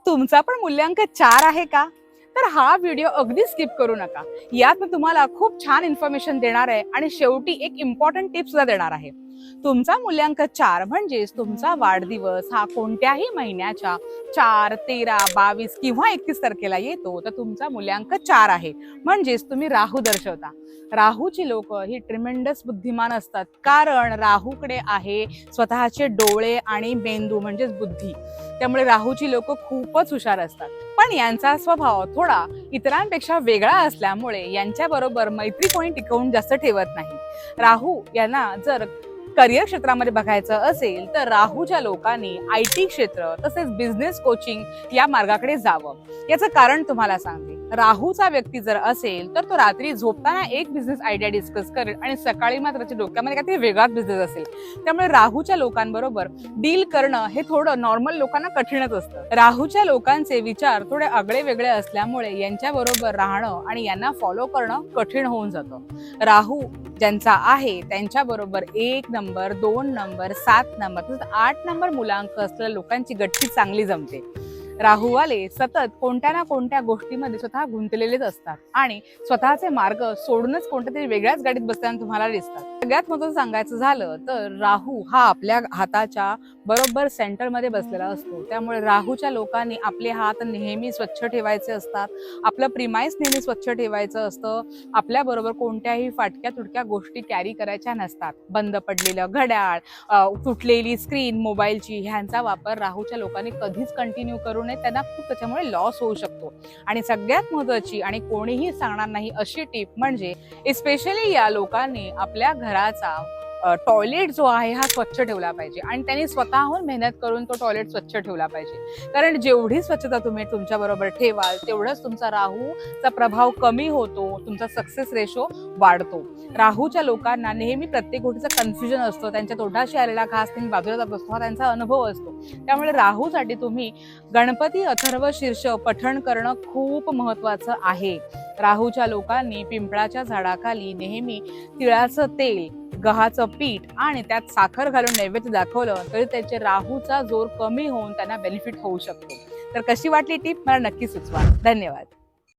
तुमचा पण मूल्यांक 4 आहे का? तर हा व्हिडिओ अगदी स्किप करू नका. यात मी तुम्हाला खूप छान इन्फॉर्मेशन देणार आहे आणि शेवटी एक इम्पॉर्टंट टिप सुद्धा देणार आहे. तुमचा मूल्यांक 4 म्हणजेच तुमचा वाढदिवस हा कोणत्याही महिन्याच्या 4, 13, 22 किंवा 31 तारखेला येतो तर तुमचा मूल्यांक 4 आहे. म्हणजेच तुम्ही राहू दर्शवता. राहूची लोक ही ट्रिमेंडस बुद्धिमान असतात, कारण राहूकडे आहे स्वतःचे डोळे आणि मेंदू म्हणजेच बुद्धी. त्यामुळे राहूची लोक खूपच हुशार असतात. पण यांचा स्वभाव थोडा इतरांपेक्षा वेगळा असल्यामुळे यांच्या बरोबर मैत्री कोणी टिकवून जास्त ठेवत नाही. राहू यांना जर करिअर क्षेत्रामध्ये बघायचं असेल तर राहूच्या लोकांनी IT क्षेत्र तसेच बिझनेस कोचिंग या मार्गाकडे जावं. याचं कारण तुम्हाला सांगते. राहूचा व्यक्ती जर असेल तर तो रात्री झोपताना एक बिझनेस आयडिया डिस्कस करेल आणि सकाळी मात्र त्याच्या डोक्यामध्ये काहीतरी वेगळाच बिझनेस असेल. त्यामुळे राहूच्या लोकांबरोबर डील करणं हे थोडं नॉर्मल लोकांना कठीणच असतं. राहूच्या लोकांचे विचार थोडे आगळे वेगळे असल्यामुळे यांच्या बरोबर राहणं आणि यांना फॉलो करणं कठीण होऊन जातं. राहू ज्यांचा आहे त्यांच्या बरोबर 1 नंबर, 2 नंबर, 7 नंबर तसंच 8 नंबर मुलांक असलेल्या लोकांची गट्टी चांगली जमते. राहूवाले सतत कोणत्या ना कोणत्या गोष्टीमध्ये स्वतः गुंतलेलेच असतात आणि स्वतःचे मार्ग सोडूनच कोणत्या तरी वेगळ्याच गाडीत बसताना तुम्हाला दिसतात. सगळ्यात महत्त्वाचं सांगायचं झालं तर राहू हा आपल्या हाताच्या बरोबर सेंटरमध्ये बसलेला असतो. त्यामुळे राहूच्या लोकांनी आपले हात नेहमी स्वच्छ ठेवायचे असतात. आपलं प्रिमाइस नेहमी स्वच्छ ठेवायचं असतं. आपल्या बरोबर कोणत्याही फाटक्या तुटक्या गोष्टी कॅरी करायच्या नसतात. बंद पडलेलं घड्याळ, तुटलेली स्क्रीन मोबाईलची ह्यांचा वापर राहूच्या लोकांनी कधीच कंटिन्यू करू नये. त्यांना खूप त्याच्यामुळे लॉस होऊ शकतो. आणि सगळ्यात महत्त्वाची आणि कोणीही सांगणार नाही अशी टिप म्हणजे स्पेशली या लोकांनी आपल्या घराचा टॉयलेट जो आहे हा स्वच्छ ठेवला पाहिजे आणि त्यांनी स्वतःहून मेहनत करून तो टॉयलेट स्वच्छ ठेवला पाहिजे. कारण जेवढी स्वच्छता तुम्ही तुमच्या बरोबर ठेवाल तेवढंच तुमचा राहूचा प्रभाव कमी होतो, तुमचा सक्सेस रेशो वाढतो. राहूच्या लोकांना नेहमी प्रत्येक गोष्टीचा कन्फ्युजन असतो. त्यांच्या तोंडाशी आलेला घास त्यांनी बाजूला जात असतो, हा त्यांचा अनुभव असतो. त्यामुळे राहूसाठी तुम्ही गणपती अथर्व शीर्ष पठण करणं खूप महत्त्वाचं आहे. राहूच्या लोकांनी पिंपळाच्या झाडाखाली नेहमी तिळाचं तेल, गव्हाचं पीठ आणि त्यात साखर घालून नैवेद्य दाखवलं तरी त्याचे राहूचा जोर कमी होऊन त्यांना बेनिफिट होऊ शकतो. तर कशी वाटली टीप मला नक्की सुचवा. धन्यवाद.